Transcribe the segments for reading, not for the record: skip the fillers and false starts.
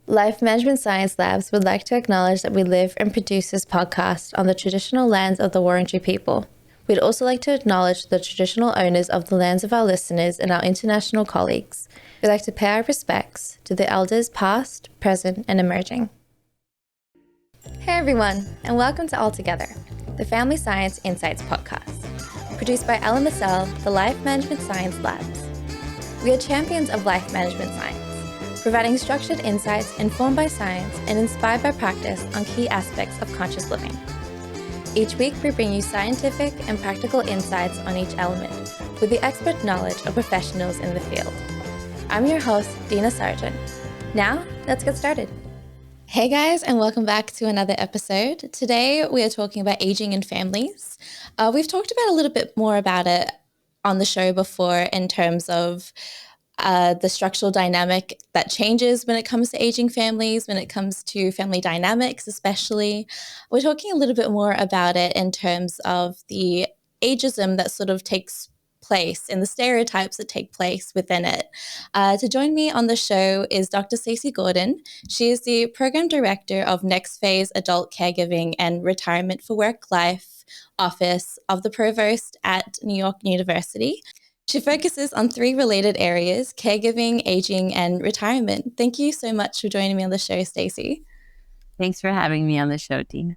Life Management Science Labs would like to acknowledge that we live and produce this podcast on the traditional lands of the Wurundjeri people. We'd also like to acknowledge the traditional owners of the lands of our listeners and our international colleagues. We'd like to pay our respects to the elders past, present, and emerging. Hey everyone, and welcome to All Together, the Family Science Insights podcast, produced by LMSW, the Life Management Science Labs. We are champions of life management science, providing structured insights informed by science and inspired by practice on key aspects of conscious living. Each week, we bring you scientific and practical insights on each element with the expert knowledge of professionals in the field. I'm your host, Dina Sargeant. Now, let's get started. Hey guys, and welcome back to another episode. Today, we are talking about aging in families. We've talked about a little bit more about it on the show before in terms of the structural dynamic that changes when it comes to aging families, when it comes to family dynamics especially. We're talking a little bit more about it in terms of the ageism that sort of takes place and the stereotypes that take place within it. To join me on the show is Dr. Stacey Gordon. She is the Program Director of Next Phase Adult Caregiving and Retirement for Work-Life Office of the Provost at New York University. She focuses on three related areas: caregiving, aging, and retirement. Thank you so much for joining me on the show, Stacey. Thanks for having me on the show, Dina.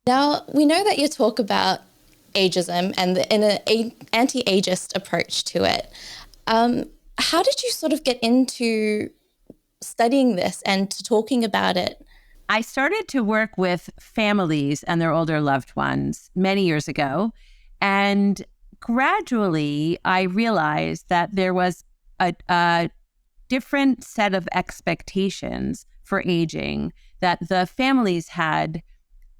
Now, we know that you talk about ageism and an anti-ageist approach to it. How did you sort of get into studying this and to talking about it? I started to work with families and their older loved ones many years ago, and gradually, I realized that there was a different set of expectations for aging that the families had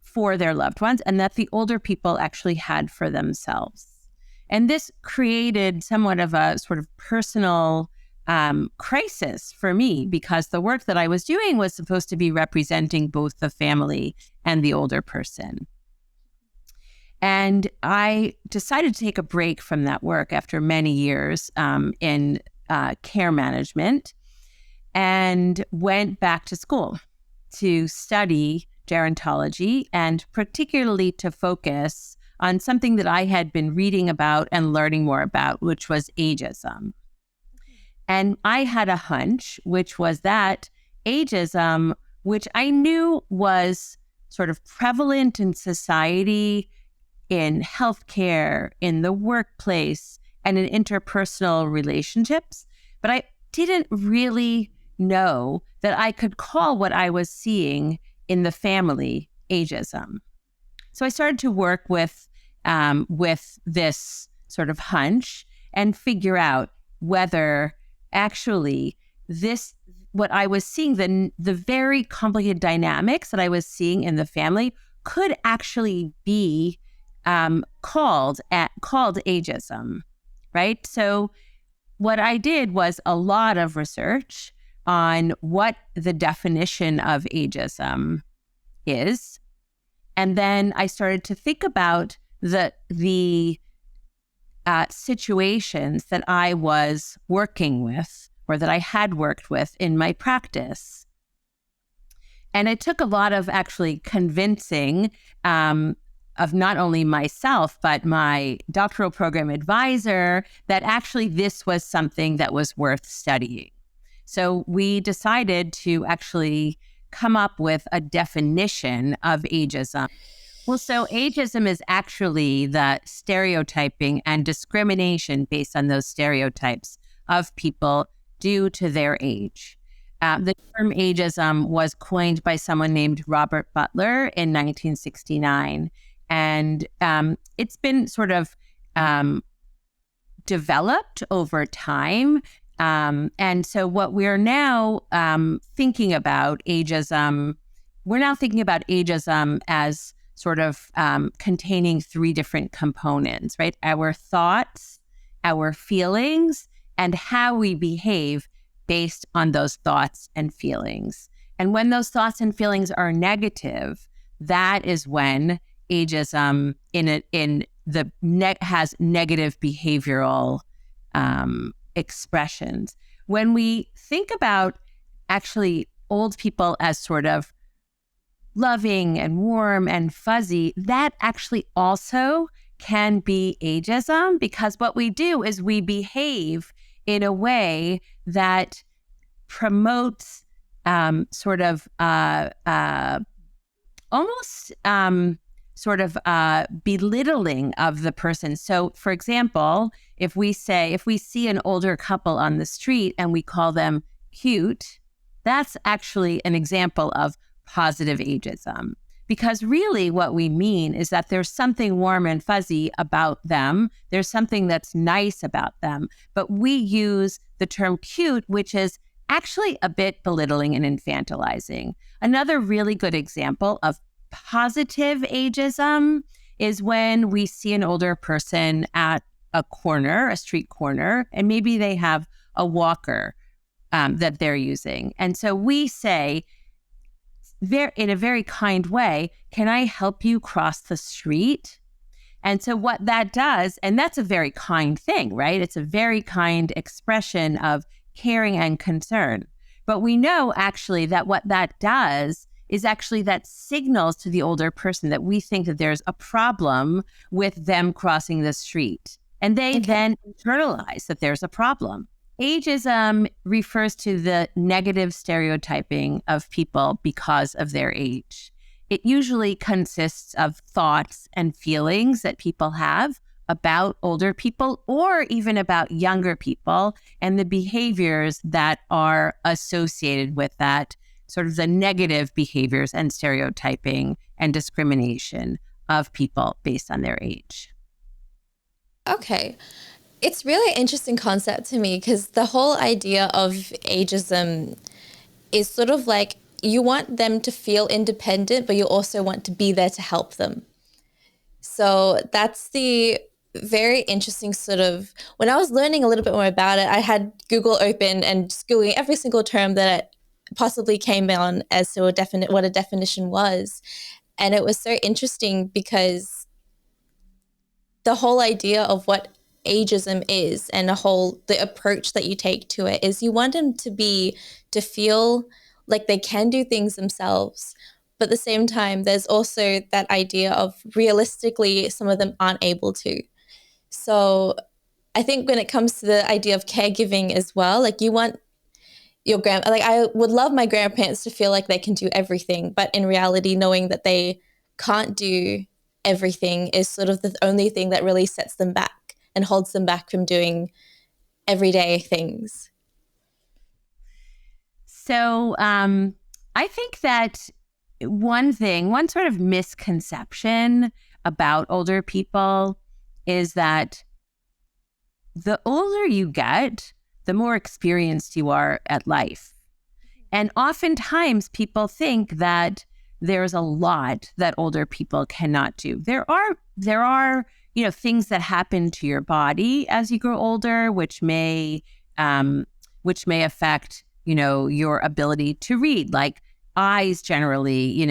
for their loved ones and that the older people actually had for themselves. And this created somewhat of a sort of personal crisis for me, because the work that I was doing was supposed to be representing both the family and the older person. And I decided to take a break from that work after many years in care management and went back to school to study gerontology, and particularly to focus on something that I had been reading about and learning more about, which was ageism. And I had a hunch, which was that ageism, which I knew was sort of prevalent in society, in healthcare, in the workplace, and in interpersonal relationships. But I didn't really know that I could call what I was seeing in the family ageism. So I started to work with this sort of hunch and figure out whether actually what I was seeing, the very complicated dynamics that I was seeing in the family could actually be called ageism, right? So what I did was a lot of research on what the definition of ageism is. And then I started to think about the situations that I was working with, or that I had worked with in my practice. And it took a lot of actually convincing of not only myself, but my doctoral program advisor, that actually this was something that was worth studying. So we decided to actually come up with a definition of ageism. Well, so ageism is actually the stereotyping and discrimination based on those stereotypes of people due to their age. The term ageism was coined by someone named Robert Butler in 1969. And it's been sort of developed over time. And so what we're now thinking about ageism, as sort of containing three different components, right? Our thoughts, our feelings, and how we behave based on those thoughts and feelings. And when those thoughts and feelings are negative, that is when ageism has negative behavioral expressions. When we think about actually old people as sort of loving and warm and fuzzy, that actually also can be ageism, because what we do is we behave in a way that promotes almost belittling of the person. So, for example, if we see an older couple on the street and we call them cute, that's actually an example of positive ageism. Because really what we mean is that there's something warm and fuzzy about them. There's something that's nice about them. But we use the term cute, which is actually a bit belittling and infantilizing. Another really good example of positive ageism is when we see an older person at a street corner, and maybe they have a walker that they're using. And so we say, in a very kind way, "Can I help you cross the street?" And so what that does, and that's a very kind thing, right? It's a very kind expression of caring and concern. But we know actually that what that does is actually that signals to the older person that we think that there's a problem with them crossing the street. And they then internalize that there's a problem. Ageism refers to the negative stereotyping of people because of their age. It usually consists of thoughts and feelings that people have about older people or even about younger people, and the behaviors that are associated with that, sort of the negative behaviors and stereotyping and discrimination of people based on their age. Okay. It's really interesting concept to me, because the whole idea of ageism is sort of like you want them to feel independent, but you also want to be there to help them. So that's the very interesting sort of, when I was learning a little bit more about it, I had Google open and just Googling every single term that it possibly came on as to what a definition was. And it was so interesting because the whole idea of what ageism is and the approach that you take to it is you want them to feel like they can do things themselves. But at the same time, there's also that idea of realistically, some of them aren't able to. So I think when it comes to the idea of caregiving as well, like you want I would love my grandparents to feel like they can do everything, but in reality, knowing that they can't do everything is sort of the only thing that really sets them back and holds them back from doing everyday things. So I think that one sort of misconception about older people is that the older you get, the more experienced you are at life. And oftentimes people think that there's a lot that older people cannot do. There are things that happen to your body as you grow older, which may affect, your ability to read. Like eyes generally,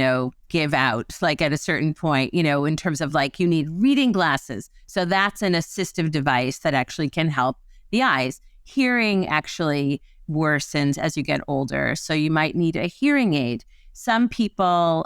give out like at a certain point, in terms of like you need reading glasses. So that's an assistive device that actually can help the eyes. Hearing actually worsens as you get older. So you might need a hearing aid. Some people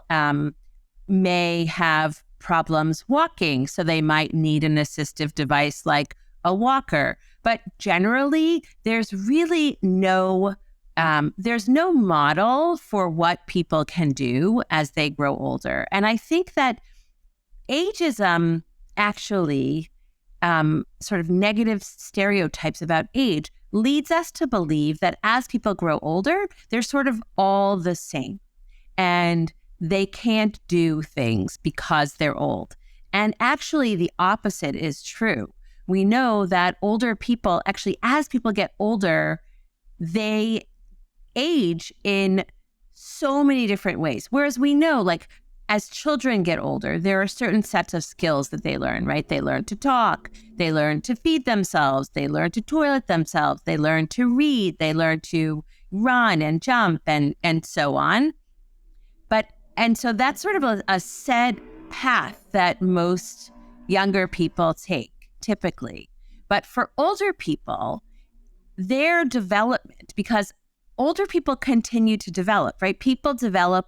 may have problems walking, so they might need an assistive device like a walker. But generally, there's really no model for what people can do as they grow older. And I think that ageism actually, sort of negative stereotypes about age, leads us to believe that as people grow older, they're sort of all the same. And they can't do things because they're old. And actually, the opposite is true. We know that older people, actually, as people get older, they age in so many different ways. Whereas we know, like, as children get older, there are certain sets of skills that they learn, right? They learn to talk, they learn to feed themselves, they learn to toilet themselves, they learn to read, they learn to run and jump and so on. And so that's sort of a set path that most younger people take, typically. But for older people, their development, because older people continue to develop, right? People develop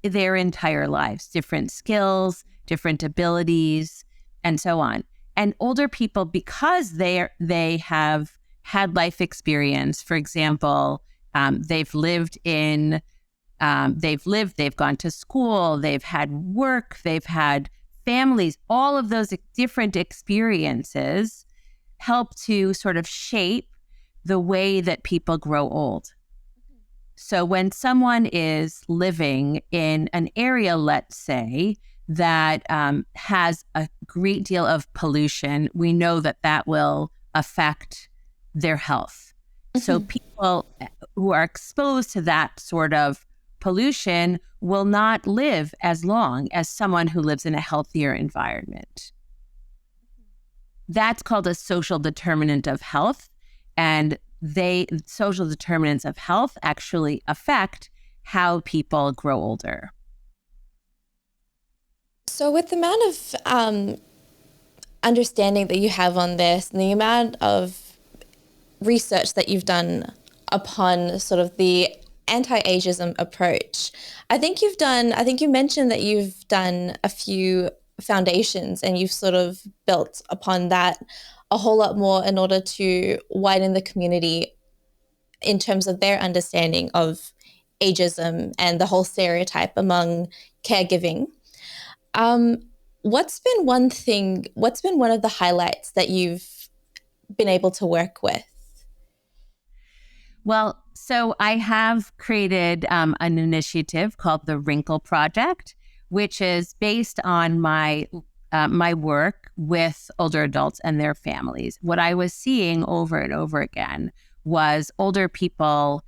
their entire lives, different skills, different abilities, and so on. And older people, because they have had life experience, for example, they've gone to school, they've had work, they've had families, all of those different experiences help to sort of shape the way that people grow old. So when someone is living in an area, let's say, that has a great deal of pollution, we know that that will affect their health. So people who are exposed to that sort of pollution will not live as long as someone who lives in a healthier environment. That's called a social determinant of health. And social determinants of health actually affect how people grow older. So with the amount of understanding that you have on this and the amount of research that you've done upon sort of the anti-ageism approach, I think you mentioned that you've done a few foundations and you've sort of built upon that a whole lot more in order to widen the community in terms of their understanding of ageism and the whole stereotype among caregiving. What's been one of the highlights that you've been able to work with? Well, so I have created an initiative called the Wrinkle Project, which is based on my work with older adults and their families. What I was seeing over and over again was older people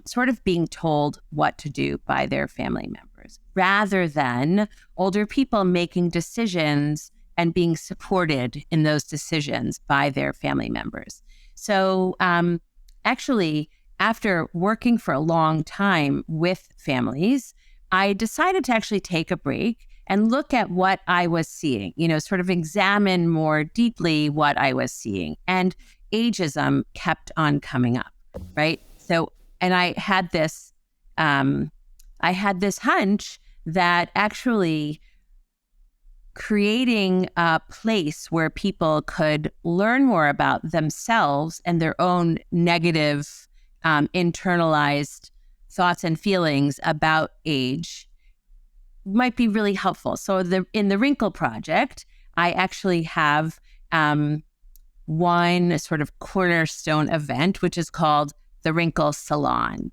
sort of being told what to do by their family members, rather than older people making decisions and being supported in those decisions by their family members. So actually, after working for a long time with families, I decided to actually take a break and look at what I was seeing, sort of examine more deeply what I was seeing. And ageism kept on coming up, right? So, and I had this hunch that actually creating a place where people could learn more about themselves and their own negative internalized thoughts and feelings about age might be really helpful. So in the Wrinkle Project, I actually have one sort of cornerstone event, which is called the Wrinkle Salon.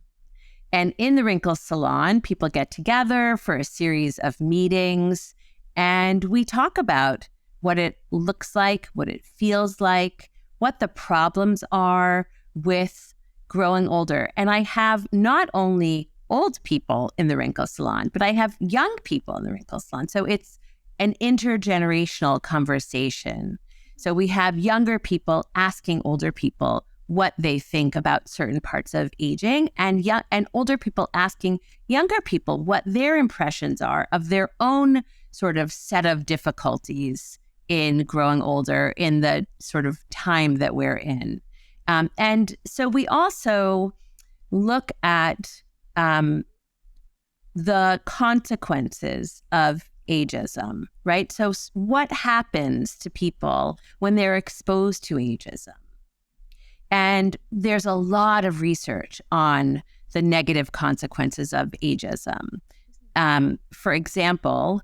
And in the Wrinkle Salon, people get together for a series of meetings, and we talk about what it looks like, what it feels like, what the problems are with growing older. And I have not only old people in the Wrinkle Salon, but I have young people in the Wrinkle Salon. So it's an intergenerational conversation. So we have younger people asking older people what they think about certain parts of aging, and older people asking younger people what their impressions are of their own sort of set of difficulties in growing older in the sort of time that we're in. And so we also look at the consequences of ageism, right? So what happens to people when they're exposed to ageism? And there's a lot of research on the negative consequences of ageism. For example,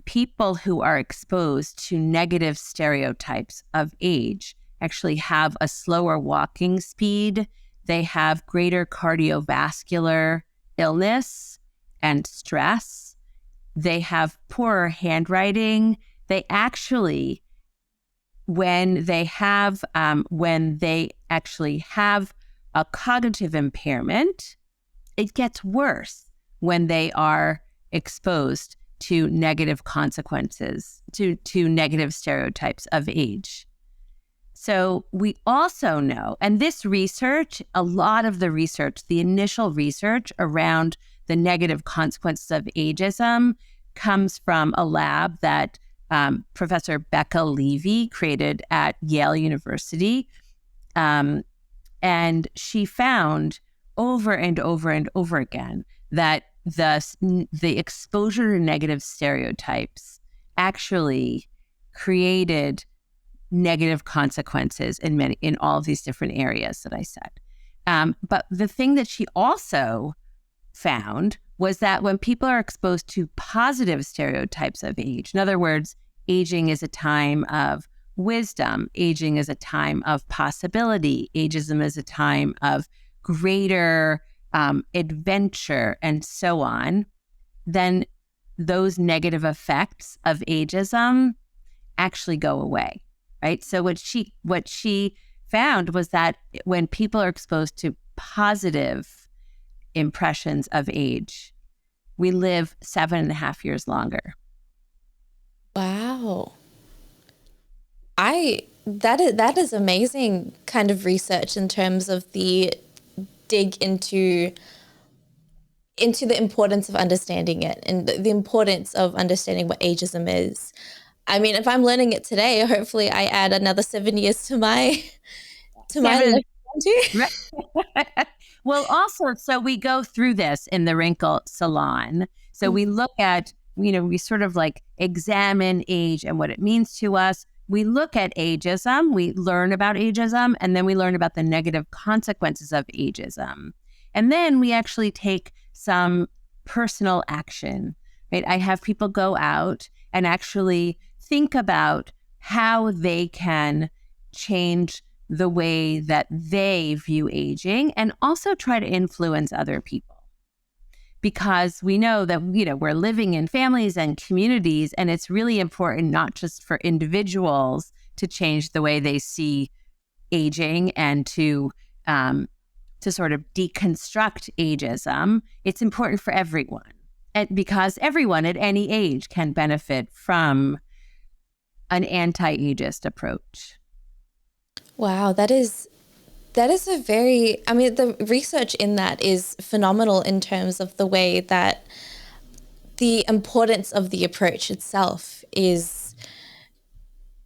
people who are exposed to negative stereotypes of age actually have a slower walking speed. They have greater cardiovascular illness and stress. They have poorer handwriting. They actually, when they actually have a cognitive impairment, it gets worse when they are exposed to negative consequences, to negative stereotypes of age. So we also know, and this research, a lot of the research, the initial research around the negative consequences of ageism comes from a lab that Professor Becca Levy created at Yale University. And she found over and over and over again that the exposure to negative stereotypes actually created negative consequences in all of these different areas that I said. But the thing that she also found was that when people are exposed to positive stereotypes of age, in other words, aging is a time of wisdom, aging is a time of possibility, ageism is a time of greater adventure, and so on, then those negative effects of ageism actually go away, right? So what she found was that when people are exposed to positive impressions of age, we live 7.5 years longer. Wow. That is amazing kind of research in terms of the dig into the importance of understanding it and the importance of understanding what ageism is. I mean, if I'm learning it today, hopefully I add another 7 years to my life too. Right. Well, also, so we go through this in the Wrinkle Salon. So we look at, we sort of like examine age and what it means to us. We look at ageism, we learn about ageism, and then we learn about the negative consequences of ageism. And then we actually take some personal action, right? I have people go out and actually think about how they can change the way that they view aging and also try to influence other people. Because we know that, we're living in families and communities, and it's really important not just for individuals to change the way they see aging and to sort of deconstruct ageism. It's important for everyone, and because everyone at any age can benefit from an anti-ageist approach. Wow, that is a very, I mean, the research in that is phenomenal in terms of the way that the importance of the approach itself is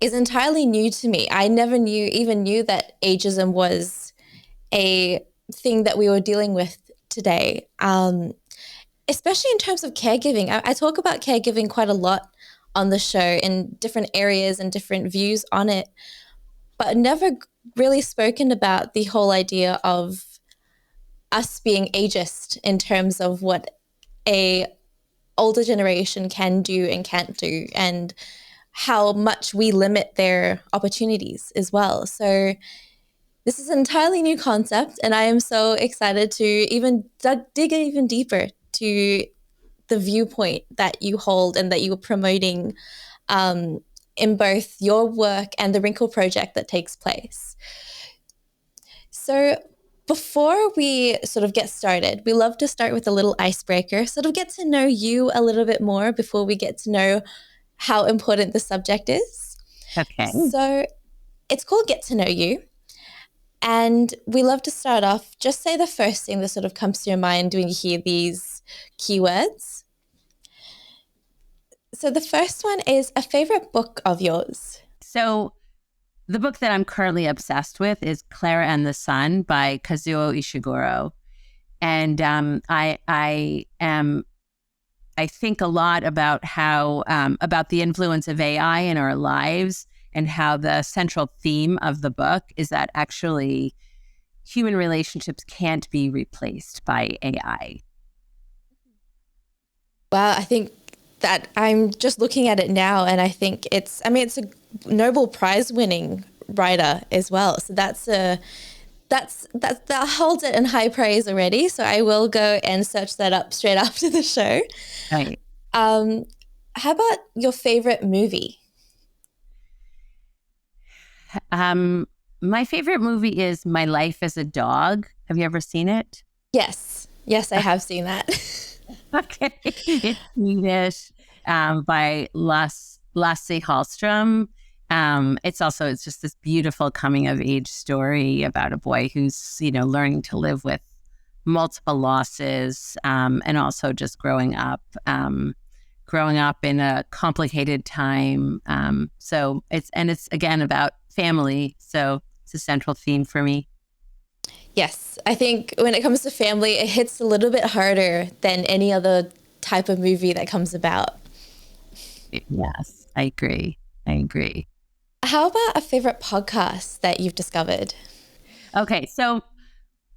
entirely new to me. I never knew that ageism was a thing that we were dealing with today, especially in terms of caregiving. I talk about caregiving quite a lot on the show in different areas and different views on it, but never really spoken about the whole idea of us being ageist in terms of what a older generation can do and can't do, and how much we limit their opportunities as well. So this is an entirely new concept, and I am so excited to even dig even deeper to the viewpoint that you hold and that you are promoting in both your work and the Wrinkle Project that takes place. So before we sort of get started, we love to start with a little icebreaker, sort of get to know you a little bit more before we get to know how important the subject is. Okay. So it's called Get to Know You. And we love to start off, just say the first thing that sort of comes to your mind when you hear these keywords. So the first one is a favorite book of yours. So the book that I'm currently obsessed with is Clara and the Sun by Kazuo Ishiguro. And I think a lot about how, about the influence of AI in our lives, and how the central theme of the book is that actually human relationships can't be replaced by AI. Well, I think that I'm just looking at it now, and I think it's a Nobel Prize winning writer as well. So that holds it in high praise already. So I will go and search that up straight after the show. Right. How about your favorite movie? My favorite movie is My Life as a Dog. Have you ever seen it? Yes, I have seen that. Okay. It's Swedish, by Lasse Hallström. It's just this beautiful coming of age story about a boy who's, learning to live with multiple losses, and also just growing up in a complicated time. So it's again about family. So it's a central theme for me. Yes, I think when it comes to family, it hits a little bit harder than any other type of movie that comes about. Yes, I agree. I agree. How about a favorite podcast that you've discovered? Okay, so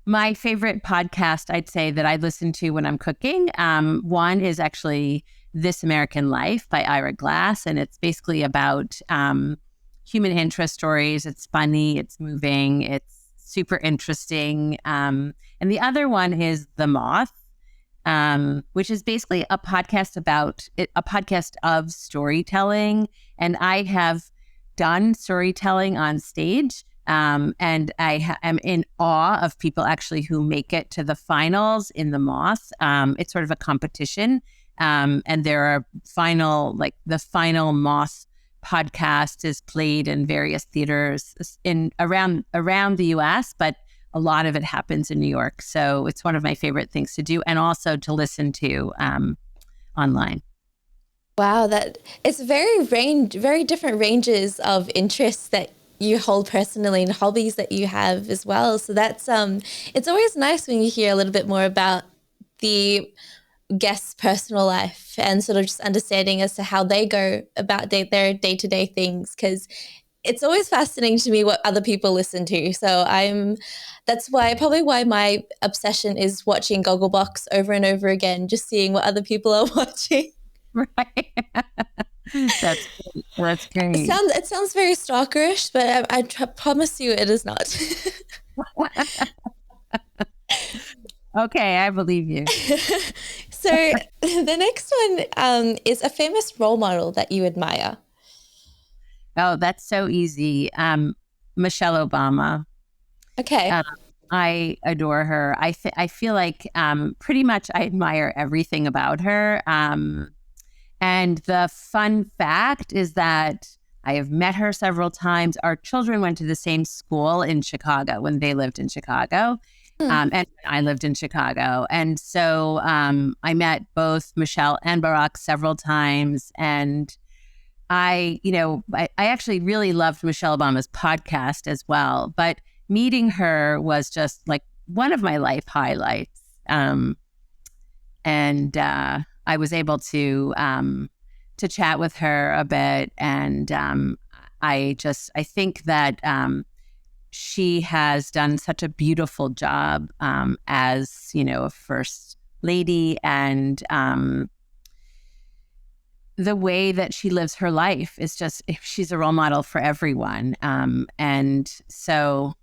my favorite podcast, I'd say that I listen to when I'm cooking. One is actually This American Life by Ira Glass, and it's basically about human interest stories. It's funny, it's moving, it's super interesting. And the other one is The Moth, which is basically a podcast a podcast of storytelling. And I have done storytelling on stage. And I am in awe of people actually who make it to the finals in the Moth. It's sort of a competition. And there are the final Moth podcast is played in various theaters around the US, but a lot of it happens in New York. So it's one of my favorite things to do and also to listen to online. Wow, that it's very different ranges of interests that you hold personally and hobbies that you have as well. So that's it's always nice when you hear a little bit more about the guest's personal life and sort of just understanding as to how they go about their day-to-day things, because it's always fascinating to me what other people listen to. So that's probably why my obsession is watching Gogglebox over and over again, just seeing what other people are watching. Right. That's great. That's great. It sounds very stalkerish, but I promise you it is not. Okay, I believe you. So the next one is a famous role model that you admire. Oh, that's so easy. Michelle Obama. Okay. I adore her. I feel like pretty much I admire everything about her. And the fun fact is that I have met her several times. Our children went to the same school in Chicago when they lived in Chicago. And I lived in Chicago. And so I met both Michelle and Barack several times. And I actually really loved Michelle Obama's podcast as well. But meeting her was just like one of my life highlights. And I was able to chat with her a bit. And I think that she has done such a beautiful job as, a first lady, and the way that she lives her life is she's a role model for everyone. And so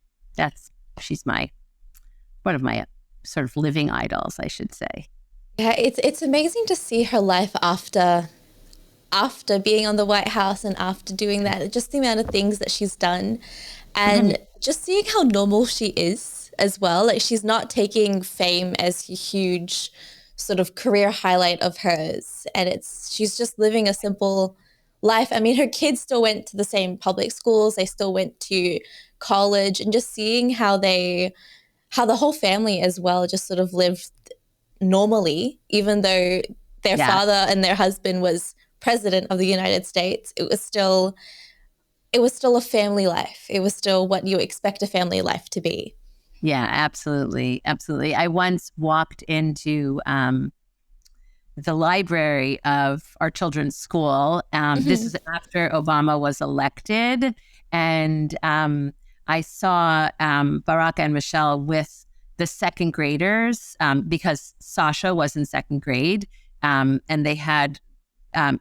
she's one of my sort of living idols, I should say. Yeah, it's amazing to see her life after being on the White House and after doing that, just the amount of things that she's done, and just seeing how normal she is as well. Like, she's not taking fame as a huge sort of career highlight of hers, and she's just living a simple life. I mean, her kids still went to the same public schools, they still went to college, and just seeing how the whole family as well just sort of lived normally, even though their father and their husband was president of the United States. It was still a family life. It was still what you expect a family life to be. Yeah, absolutely. Absolutely. I once walked into the library of our children's school. This is after Obama was elected. And I saw Barack and Michelle with the second graders because Sasha was in second grade. And they had,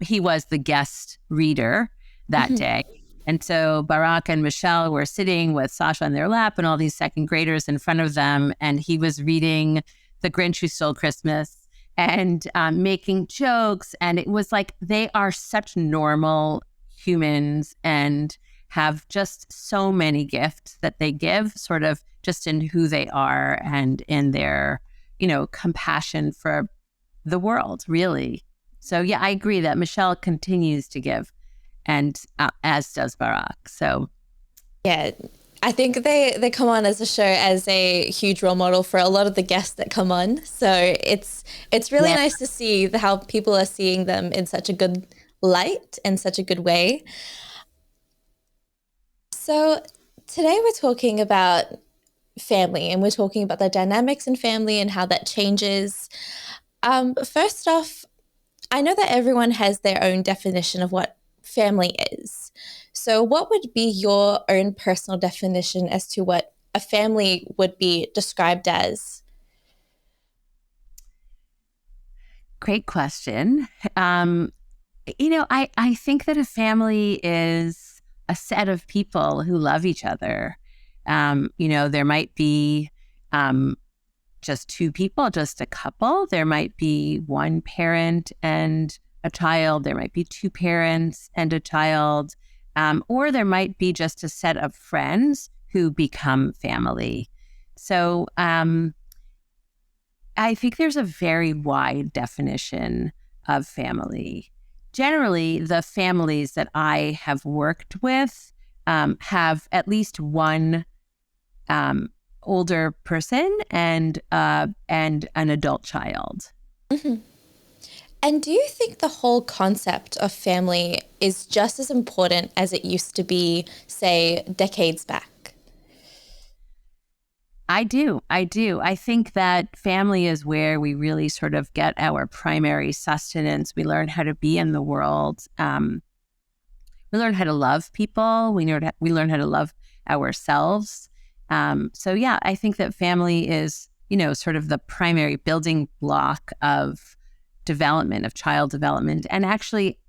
he was the guest reader that day. And so Barack and Michelle were sitting with Sasha on their lap and all these second graders in front of them. And he was reading The Grinch Who Stole Christmas and making jokes. And it was like, they are such normal humans and have just so many gifts that they give, sort of just in who they are and in their, compassion for the world, really. So yeah, I agree that Michelle continues to give, and as does Barack. So yeah, I think they come on as a show as a huge role model for a lot of the guests that come on. So it's really nice to see how people are seeing them in such a good light and such a good way. So today we're talking about family, and we're talking about the dynamics in family and how that changes. First off, I know that everyone has their own definition of what family is. So, what would be your own personal definition as to what a family would be described as? Great question. I think that a family is a set of people who love each other. There might be just two people, just a couple. There might be one parent and a child. There might be two parents and a child. Or there might be just a set of friends who become family. So I think there's a very wide definition of family. Generally, the families that I have worked with have at least one older person and an adult child. Mm-hmm. And do you think the whole concept of family is just as important as it used to be, say, decades back? I do. I think that family is where we really sort of get our primary sustenance. We learn how to be in the world. We learn how to love people. We learn how to love ourselves. I think that family is, sort of the primary building block of development, of child development, and actually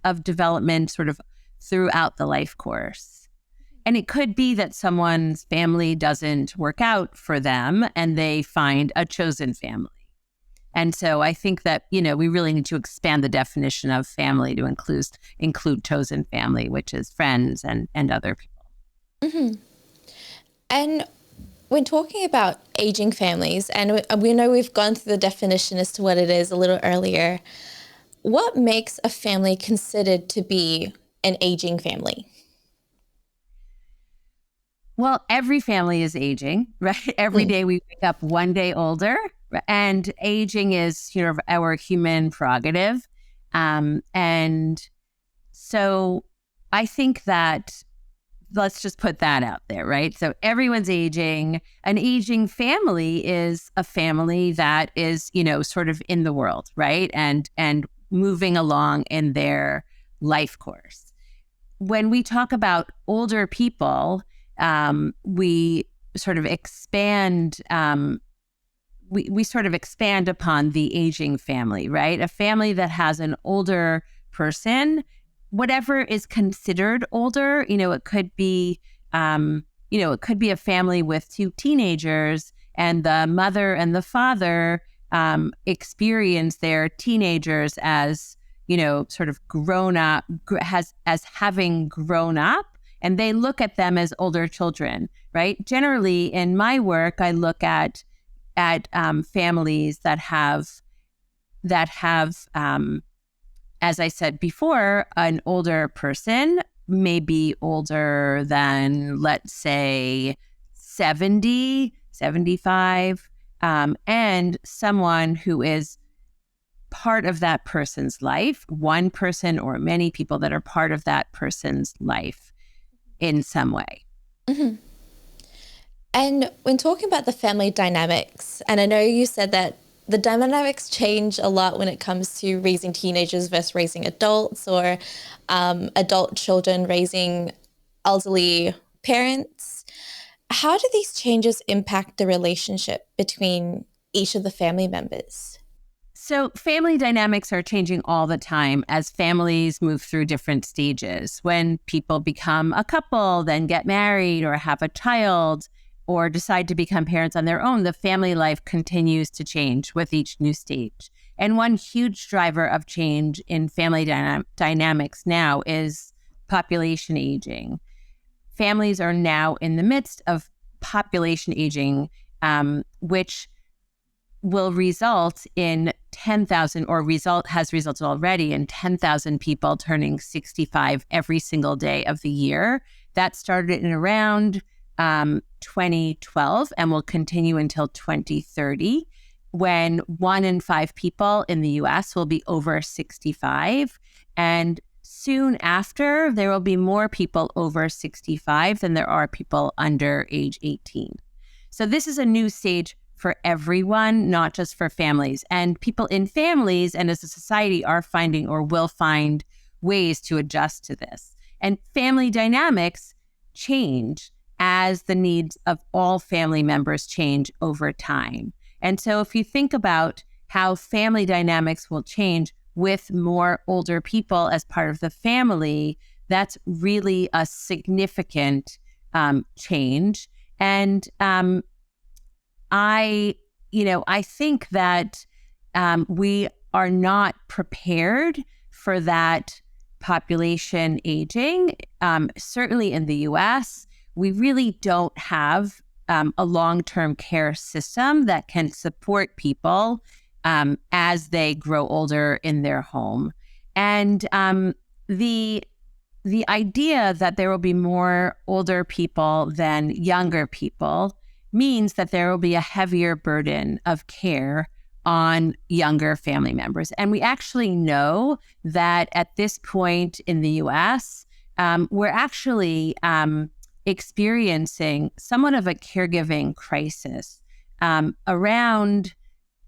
of development sort of throughout the life course. And it could be that someone's family doesn't work out for them and they find a chosen family. And so I think that, we really need to expand the definition of family to include chosen family, which is friends and other people. Mm-hmm. And when talking about aging families, and we know we've gone through the definition as to what it is a little earlier, what makes a family considered to be an aging family? Well, every family is aging, right? Every day we wake up one day older, and aging is, our human prerogative. And so I think that let's just put that out there, right? So everyone's aging. An aging family is a family that is, sort of in the world, right? And moving along in their life course. When we talk about older people, we sort of expand we sort of expand upon the aging family, right? A family that has an older person, whatever is considered older, it could be a family with two teenagers, and the mother and the father experience their teenagers as, sort of grown up, as having grown up. And they look at them as older children, right? Generally, in my work, I look at families that have, as I said before, an older person, maybe older than, let's say, 70, 75, and someone who is part of that person's life, one person or many people that are part of that person's life in some way. Mm-hmm. And when talking about the family dynamics, and I know you said that the dynamics change a lot when it comes to raising teenagers versus raising adults, or adult children raising elderly parents. How do these changes impact the relationship between each of the family members? So family dynamics are changing all the time as families move through different stages. When people become a couple, then get married or have a child or decide to become parents on their own, the family life continues to change with each new stage. And one huge driver of change in family dynamics now is population aging. Families are now in the midst of population aging, which will result in 10,000 has resulted already in 10,000 people turning 65 every single day of the year. That started in around 2012 and will continue until 2030, when 1 in 5 people in the US will be over 65. And soon after, there will be more people over 65 than there are people under age 18. So this is a new stage for everyone, not just for families. And people in families and as a society are finding or will find ways to adjust to this. And family dynamics change as the needs of all family members change over time. And so if you think about how family dynamics will change with more older people as part of the family, that's really a significant change. And I think that we are not prepared for that population aging. Certainly in the US, we really don't have a long-term care system that can support people as they grow older in their home. And the idea that there will be more older people than younger people means that there will be a heavier burden of care on younger family members. And we actually know that at this point in the US, we're actually experiencing somewhat of a caregiving crisis. Around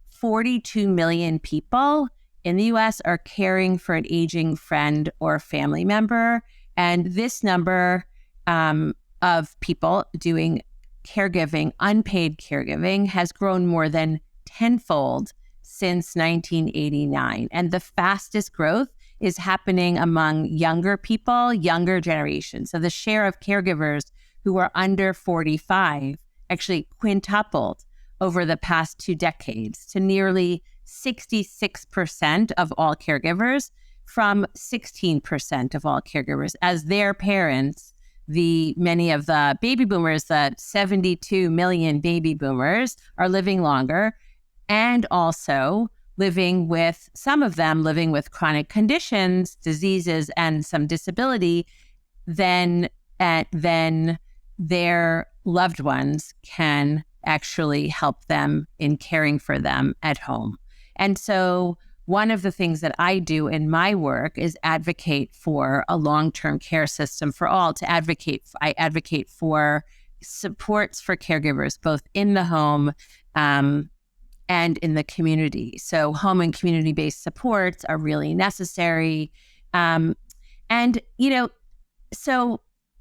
42 million people in the US are caring for an aging friend or family member. And this number of people doing caregiving, unpaid caregiving, has grown more than tenfold since 1989. And the fastest growth is happening among younger people, younger generations. So the share of caregivers who are under 45 actually quintupled over the past 2 decades to nearly 66% of all caregivers from 16% of all caregivers, as their parents, many of the baby boomers, the 72 million baby boomers, are living longer, and also some of them living with chronic conditions, diseases, and some disability, then their loved ones can actually help them in caring for them at home. And so one of the things that I do in my work is advocate for a long-term care system for all. I advocate for supports for caregivers, both in the home and in the community. So home and community-based supports are really necessary. So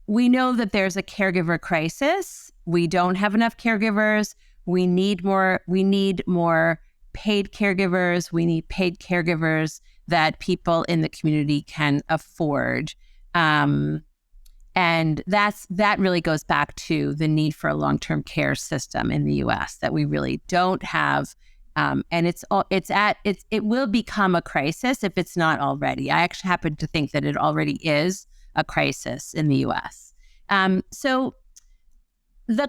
we know that there's a caregiver crisis. We don't have enough caregivers. We need more paid caregivers. We need paid caregivers that people in the community can afford. And that really goes back to the need for a long-term care system in the US that we really don't have. And it will become a crisis if it's not already. I actually happen to think that it already is a crisis in the US. So the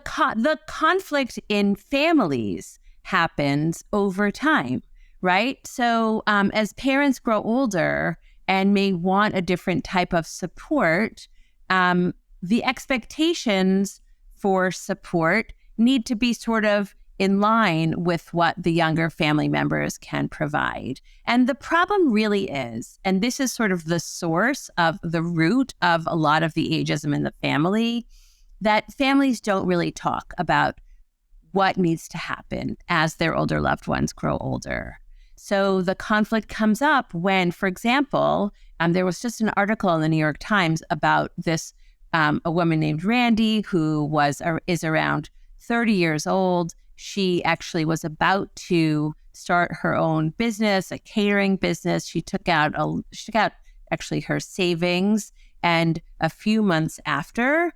conflict in families happens over time, right? So as parents grow older and may want a different type of support, the expectations for support need to be sort of in line with what the younger family members can provide. And the problem really is, and this is sort of the source of the root of a lot of the ageism in the family, that families don't really talk about what needs to happen as their older loved ones grow older. So the conflict comes up when, for example, there was just an article in the New York Times about this, a woman named Randy who is around 30 years old. She actually was about to start her own business, a catering business. She took out actually her savings, and a few months after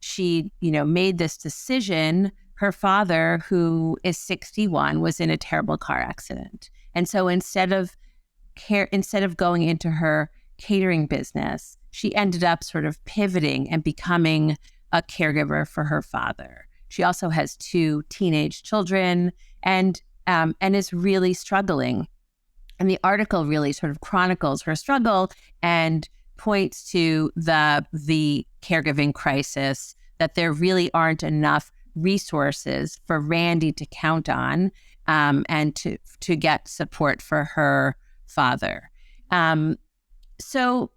she, made this decision, her father, who is 61, was in a terrible car accident. And so instead of going into her catering business, she ended up sort of pivoting and becoming a caregiver for her father. She also has 2 teenage children and is really struggling. And the article really sort of chronicles her struggle and points to the caregiving crisis, that there really aren't enough resources for Randy to count on and to get support for her father. So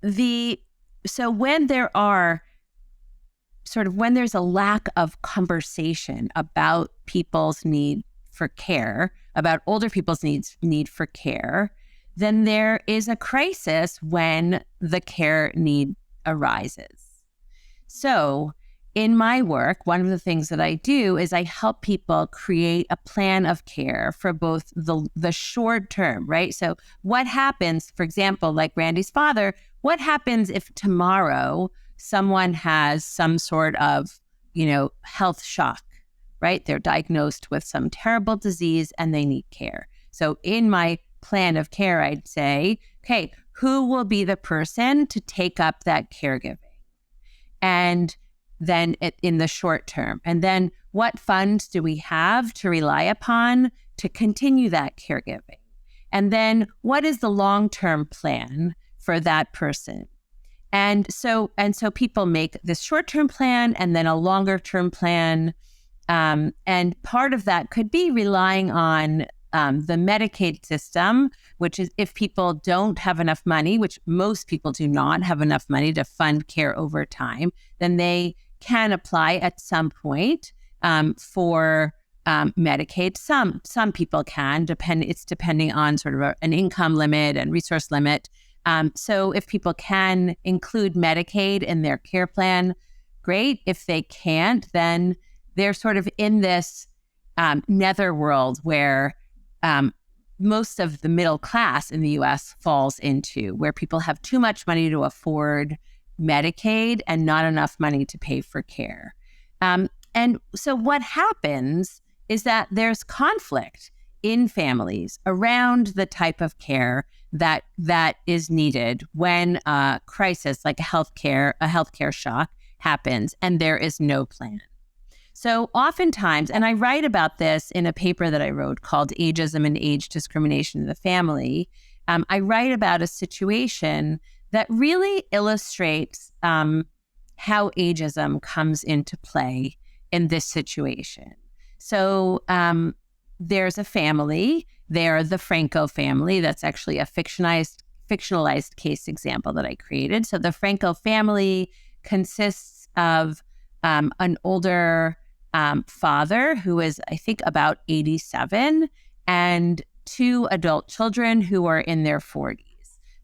when there are sort of when there's a lack of conversation about people's need for care, about older people's need for care, then there is a crisis when the care need arises. So in my work, one of the things that I do is I help people create a plan of care for both the short term, right? So what happens, for example, like Randy's father, what happens if tomorrow someone has some sort of, health shock, right? They're diagnosed with some terrible disease and they need care. So in my plan of care, I'd say, okay, who will be the person to take up that caregiving? And then in the short term. And then what funds do we have to rely upon to continue that caregiving? And then what is the long-term plan for that person? And so people make this short-term plan and then a longer-term plan. And part of that could be relying on the Medicaid system, which is if people don't have enough money, which most people do not have enough money to fund care over time, then they can apply at some point for Medicaid. Some people can, it's depending on sort of an income limit and resource limit. So if people can include Medicaid in their care plan, great. If they can't, then they're sort of in this netherworld where most of the middle class in the US falls into, where people have too much money to afford Medicaid and not enough money to pay for care. And so what happens is that there's conflict in families around the type of care that is needed when a crisis like a healthcare shock happens and there is no plan. So oftentimes, and I write about this in a paper that I wrote called Ageism and Age Discrimination in the Family, I write about a situation that really illustrates how ageism comes into play in this situation. So there's a family, they're the Franco family. That's actually a fictionalized case example that I created. So the Franco family consists of an older father who is, I think, about 87, and 2 adult children who are in their 40s.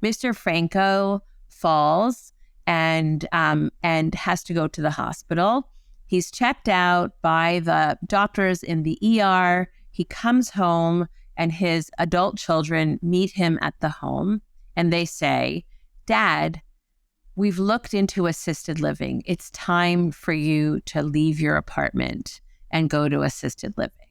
Mr. Franco falls and has to go to the hospital. He's checked out by the doctors in the ER. He comes home and his adult children meet him at the home and they say, "Dad, we've looked into assisted living. It's time for you to leave your apartment and go to assisted living."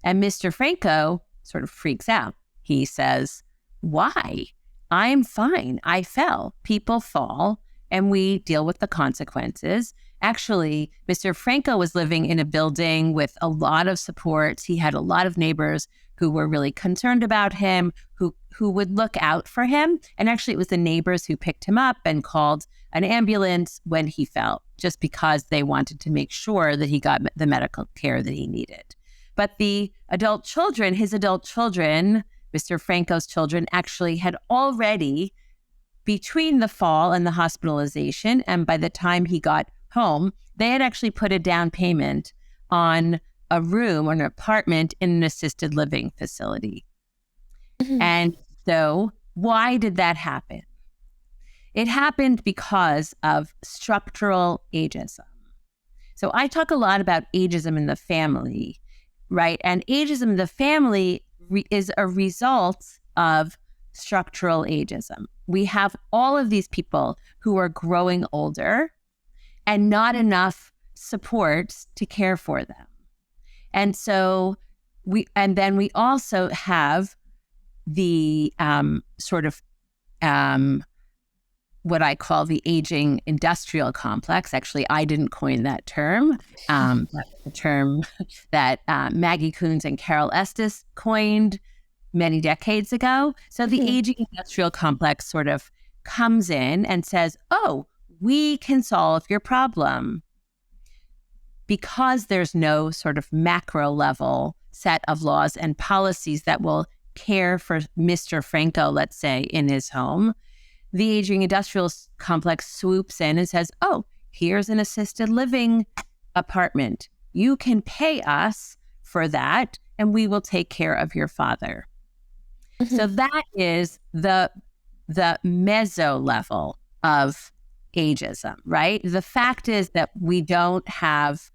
And Mr. Franco sort of freaks out. He says, "Why? I'm fine. I fell. People fall and we deal with the consequences." Actually, Mr. Franco was living in a building with a lot of supports. He had a lot of neighbors who were really concerned about him, who would look out for him. And actually, it was the neighbors who picked him up and called an ambulance when he fell, just because they wanted to make sure that he got the medical care that he needed. But the adult children, his adult children, Mr. Franco's children, actually had already, between the fall and the hospitalization, and by the time he got home, they had actually put a down payment on a room or an apartment in an assisted living facility. Mm-hmm. And so why did that happen? It happened because of structural ageism. So I talk a lot about ageism in the family, right? And ageism in the family is a result of structural ageism. We have all of these people who are growing older and not enough supports to care for them. And so then we also have the sort of what I call the aging industrial complex. Actually, I didn't coin that term. That's the term that Maggie Coons and Carol Estes coined many decades ago. So the aging industrial complex sort of comes in and says, "Oh, we can solve your problem," because there's no sort of macro level set of laws and policies that will care for Mr. Franco, let's say, in his home. The aging industrial complex swoops in and says, "Oh, here's an assisted living apartment. You can pay us for that, and we will take care of your father. Mm-hmm. So that is the meso level of ageism, right? The fact is that we don't have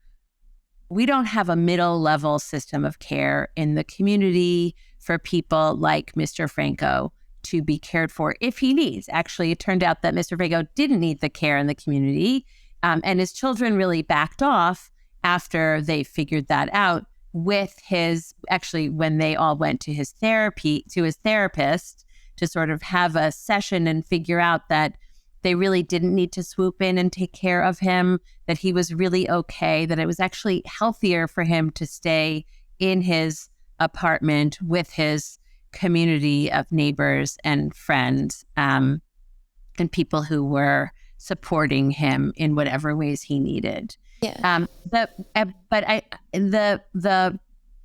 a middle level system of care in the community for people like Mr. Franco to be cared for if he needs. Actually, it turned out that Mr. Franco didn't need the care in the community, and his children really backed off after they figured that out when they all went to his therapist to sort of have a session and figure out that they really didn't need to swoop in and take care of him, that he was really okay, that it was actually healthier for him to stay in his apartment with his community of neighbors and friends, and people who were supporting him in whatever ways he needed. Yeah.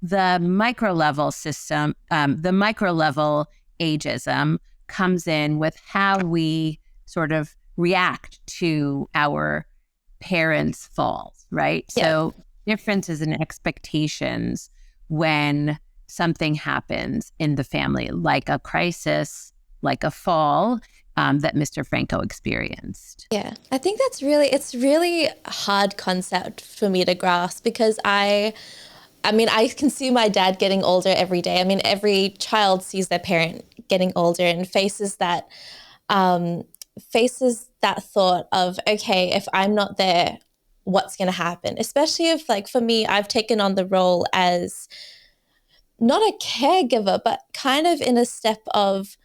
The micro level system, the micro level ageism comes in with how we sort of react to our parents' falls, right? Yeah. So differences in expectations when something happens in the family, like a crisis, like a fall, that Mr. Franco experienced. Yeah, I think it's really a hard concept for me to grasp because I can see my dad getting older every day. I mean, every child sees their parent getting older and faces that thought of, okay, if I'm not there, what's going to happen? Especially if, like, for me, I've taken on the role as not a caregiver, but kind of in a step of,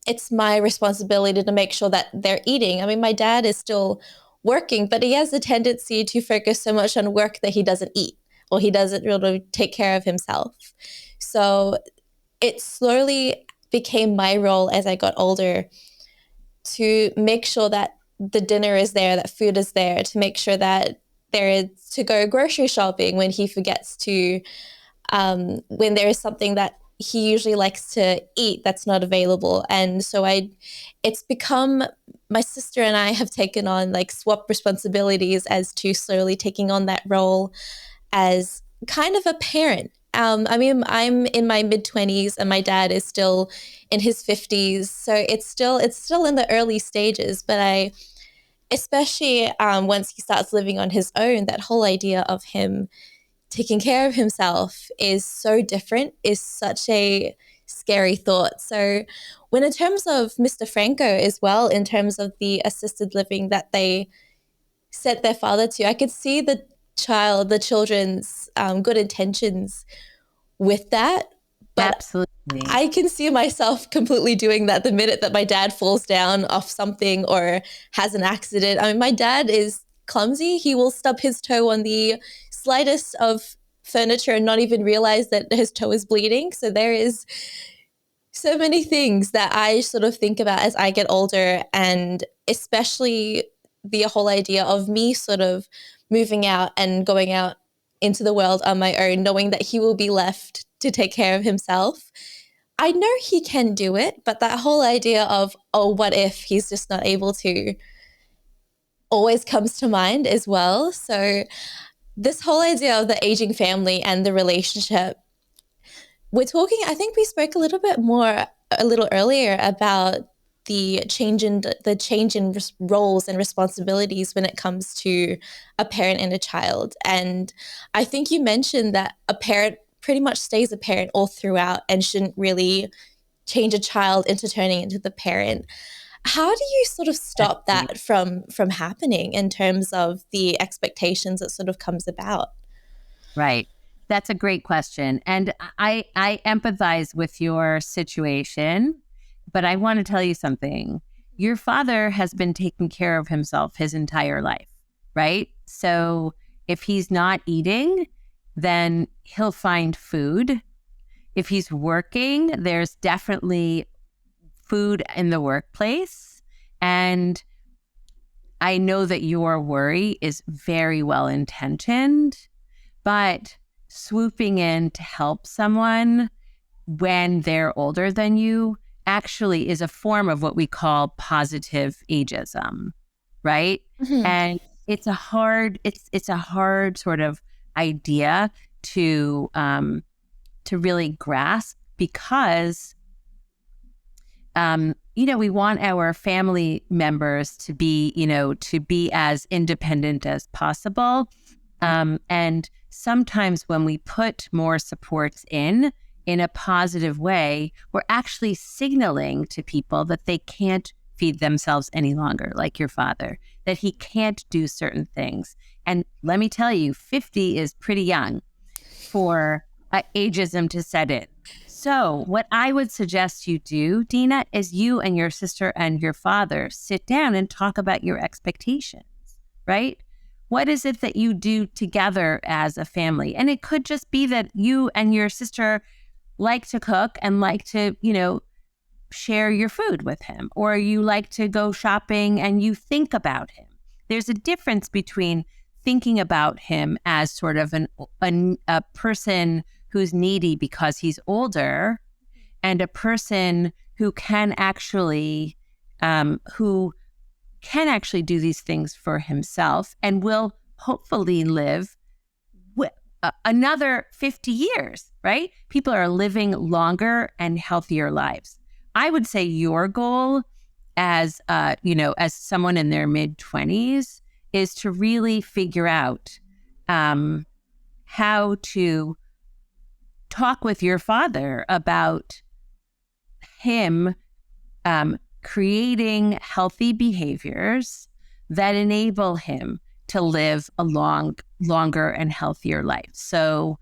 it's my responsibility to make sure that they're eating. I mean, my dad is still working, but he has a tendency to focus so much on work that he doesn't eat or he doesn't really take care of himself. So it slowly became my role as I got older to make sure that the dinner is there, that food is there, to make sure that there is to go grocery shopping when he forgets to, when there is something that he usually likes to eat that's not available. And so it's become, my sister and I have taken on like swap responsibilities as to slowly taking on that role as kind of a parent. I mean, I'm in my mid-20s and my dad is still in his 50s. So it's still in the early stages, but especially once he starts living on his own, that whole idea of him taking care of himself is so different, is such a scary thought. So when in terms of Mr. Franco as well, in terms of the assisted living that they sent their father to, I could see the children's good intentions with that. But absolutely, I can see myself completely doing that the minute that my dad falls down off something or has an accident. I mean, my dad is clumsy. He will stub his toe on the slightest of furniture and not even realize that his toe is bleeding. So there is so many things that I sort of think about as I get older, and especially the whole idea of me sort of moving out and going out into the world on my own, knowing that he will be left to take care of himself. I know he can do it, but that whole idea of, oh, what if he's just not able to, always comes to mind as well. So this whole idea of the aging family and the relationship, I think we spoke a little earlier about the change in roles and responsibilities when it comes to a parent and a child. And I think you mentioned that a parent pretty much stays a parent all throughout and shouldn't really change a child into turning into the parent. How do you sort of stop that from happening in terms of the expectations that sort of comes about? Right. That's a great question. And I empathize with your situation, but I want to tell you something. Your father has been taking care of himself his entire life, right? So if he's not eating, then he'll find food. If he's working, there's definitely food in the workplace. And I know that your worry is very well intentioned, but swooping in to help someone when they're older than you is a form of what we call positive ageism, right? Mm-hmm. And it's a hard sort of idea to really grasp, because we want our family members to be as independent as possible. And sometimes when we put more supports in a positive way, we're actually signaling to people that they can't feed themselves any longer, like your father, that he can't do certain things. And let me tell you, 50 is pretty young for ageism to set in. So what I would suggest you do, Dina, is you and your sister and your father sit down and talk about your expectations, right? What is it that you do together as a family? And it could just be that you and your sister like to cook and like to, share your food with him, or you like to go shopping and you think about him. There's a difference between thinking about him as sort of a person who's needy because he's older, and a person who can actually do these things for himself and will hopefully live another 50 years, right? People are living longer and healthier lives. I would say your goal as someone in their mid-20s is to really figure out how to talk with your father about him creating healthy behaviors that enable him to live a longer and healthier life. So,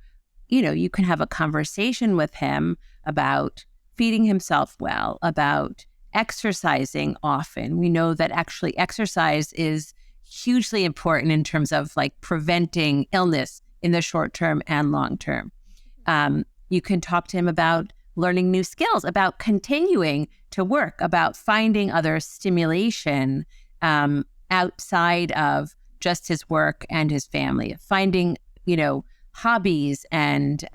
you can have a conversation with him about feeding himself well, about exercising often. We know that actually exercise is hugely important in terms of like preventing illness in the short term and long term. You can talk to him about learning new skills, about continuing to work, about finding other stimulation outside of just his work and his family, finding, hobbies and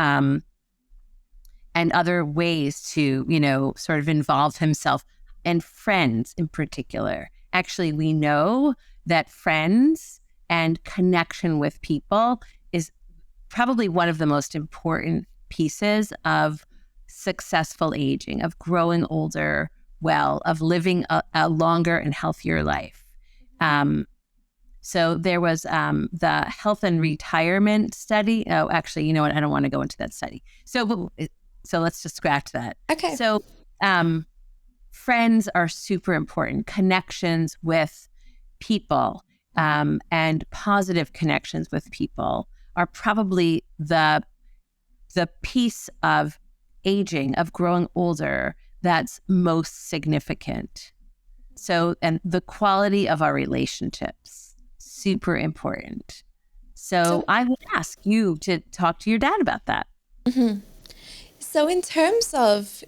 other ways to, sort of involve himself, and friends in particular. Actually, we know that friends and connection with people is probably one of the most important pieces of successful aging, of growing older well, of living a longer and healthier life. So there was the health and retirement study. Oh, actually, you know what? I don't want to go into that study. So let's just scratch that. Okay. So friends are super important. Connections with people and positive connections with people are probably the piece of aging, of growing older, that's most significant. So, and the quality of our relationships, super important. So I would ask you to talk to your dad about that. Mm-hmm. So in terms of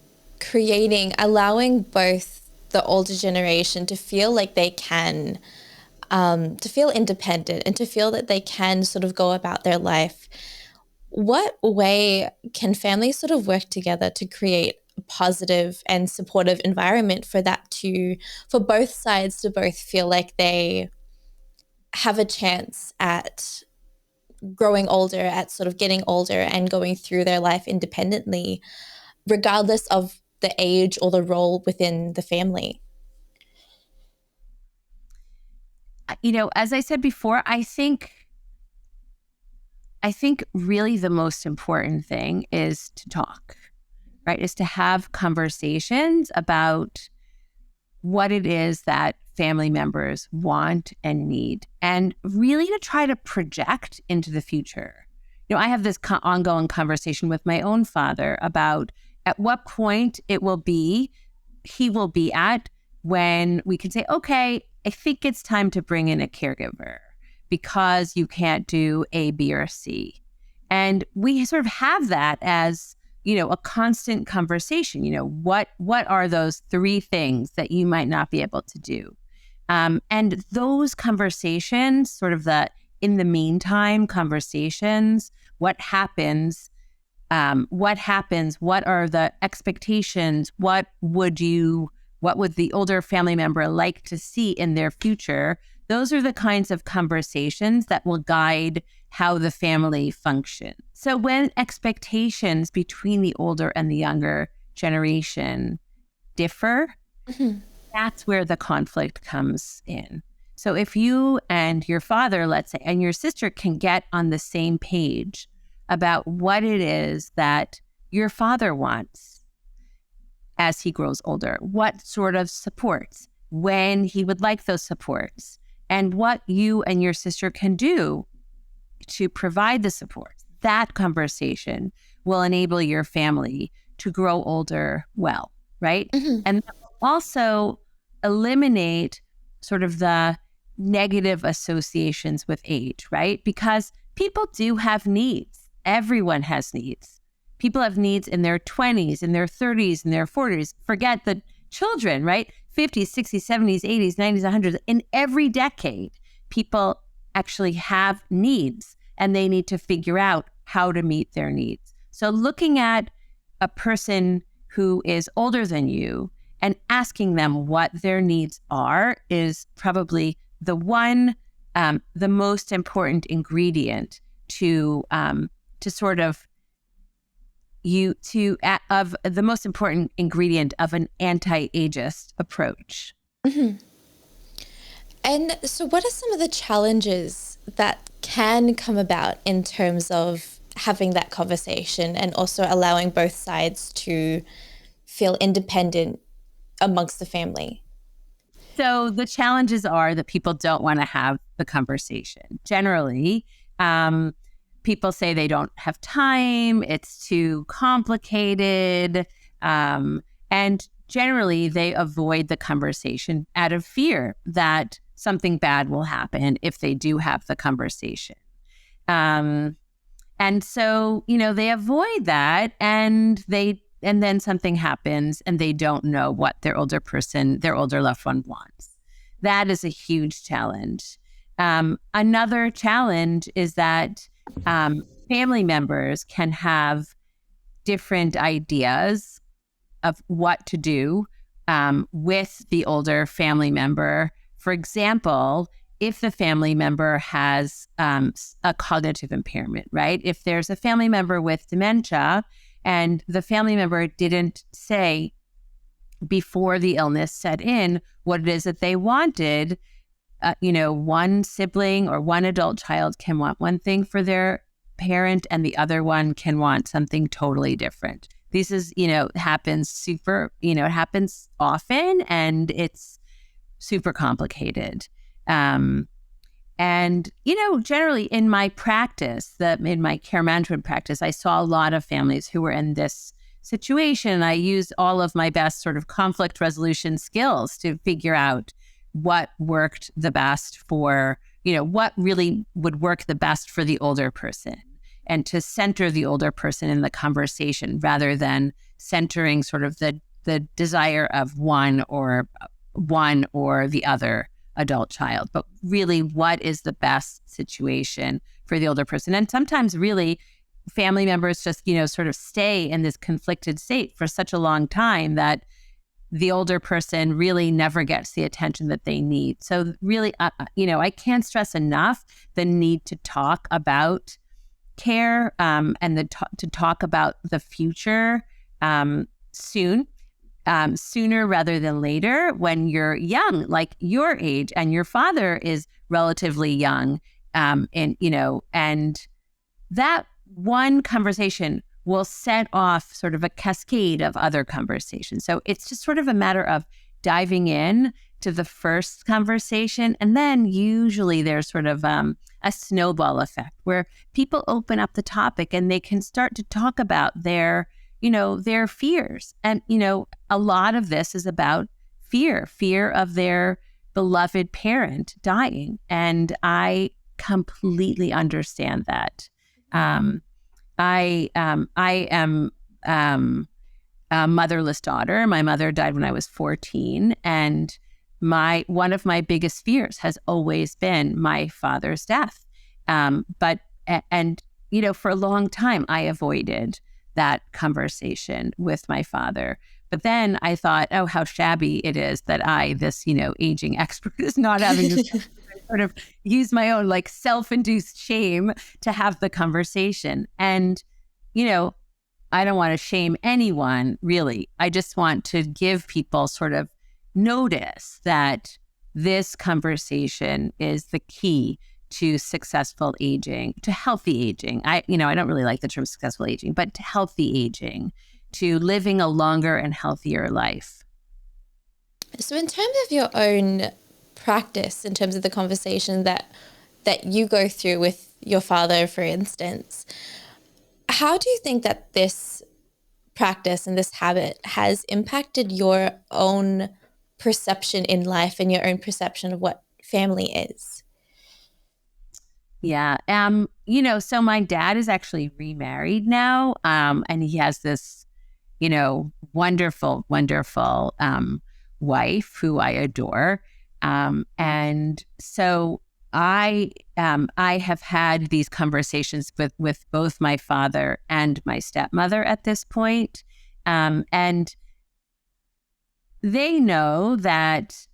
allowing both the older generation to feel like they can, to feel independent and to feel that they can sort of go about their life, what way can families sort of work together to create a positive and supportive environment for both sides to both feel like they have a chance at growing older, at sort of getting older and going through their life independently, regardless of the age or the role within the family? As I said before, I think really the most important thing is to talk, right? Is to have conversations about what it is that family members want and need, and really to try to project into the future. I have this ongoing conversation with my own father about at what point he will be at when we can say, okay, I think it's time to bring in a caregiver because you can't do A, B, or C. And we sort of have that as, a constant conversation. What are those 3 things that you might not be able to do? And those conversations, sort of the in the meantime conversations, what happens, what are the expectations, what would the older family member like to see in their future? Those are the kinds of conversations that will guide how the family functions. So when expectations between the older and the younger generation differ, that's where the conflict comes in. So if you and your father, let's say, and your sister can get on the same page about what it is that your father wants as he grows older, what sort of supports, when he would like those supports, and what you and your sister can do to provide the support, that conversation will enable your family to grow older well, right? And also eliminate sort of the negative associations with age, right? Because people do have needs. Everyone has needs. People have needs in their 20s, in their 30s, in their 40s. Forget the children, right? 50s, 60s, 70s, 80s, 90s, 100s. In every decade, people actually have needs, and they need to figure out how to meet their needs. So looking at a person who is older than you and asking them what their needs are is probably the one, the most important ingredient of the most important ingredient of an anti-ageist approach. And so what are some of the challenges that can come about in terms of having that conversation and also allowing both sides to feel independent amongst the family? So the challenges are that people don't want to have the conversation. Generally, people say they don't have time, it's too complicated, and generally they avoid the conversation out of fear that something bad will happen if they do have the conversation. And so, they avoid that, and then something happens and they don't know what their older loved one wants. That is a huge challenge. Another challenge is that family members can have different ideas of what to do with the older family member. For example, if the family member has a cognitive impairment, right? If there's a family member with dementia and the family member didn't say before the illness set in what it is that they wanted, one sibling or one adult child can want one thing for their parent and the other one can want something totally different. This is, happens it happens often, and it's super complicated. Generally in my practice, in my care management practice, I saw a lot of families who were in this situation. I used all of my best sort of conflict resolution skills to figure out what worked the best for, what really would work the best for the older person, and to center the older person in the conversation rather than centering sort of the desire of one or the other adult child, but really what is the best situation for the older person. And sometimes really family members just, sort of stay in this conflicted state for such a long time that the older person really never gets the attention that they need. So really, I can't stress enough the need to talk about care and to talk about the future sooner rather than later when you're young, like your age, and your father is relatively young. And that one conversation will set off sort of a cascade of other conversations. So it's just sort of a matter of diving in to the first conversation. And then usually there's sort of a snowball effect where people open up the topic and they can start to talk about their fears. And, a lot of this is about fear of their beloved parent dying. And I completely understand that. I am a motherless daughter. My mother died when I was 14, and one of my biggest fears has always been my father's death. For a long time, I avoided that conversation with my father. But then I thought, oh, how shabby it is that I, this, aging expert, is not having this sort of use my own like self-induced shame to have the conversation. And, I don't want to shame anyone, really. I just want to give people sort of notice that this conversation is the key to successful aging, to healthy aging. I don't really like the term successful aging, but to healthy aging, to living a longer and healthier life. So in terms of your own practice, in terms of the conversation that you go through with your father, for instance, how do you think that this practice and this habit has impacted your own perception in life and your own perception of what family is? Yeah. So my dad is actually remarried now. And he has this, wonderful, wonderful wife who I adore. And so I have had these conversations with both my father and my stepmother at this point. And they know that,